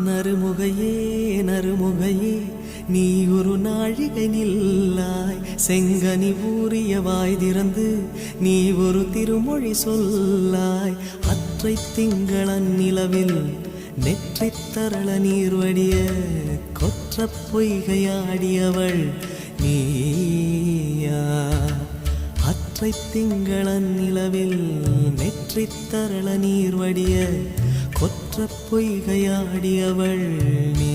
நறுமுகையே நறுமுகையே நீ ஒரு நாழிகை நில்லாய் செங்கனி ஊறிய வாய் திறந்து நீ ஒரு திருமொழி சொல்லாய் அற்றை திங்களன் நிலவில் நெற்றித் தரள நீர் வடிய கொற்ற பொய்கையாடியவள் நீயா அற்றை திங்களன் நிலவில் நெற்றித் தரள நீர் வடிய கொற்ற பொய்கையாடியவள் நீ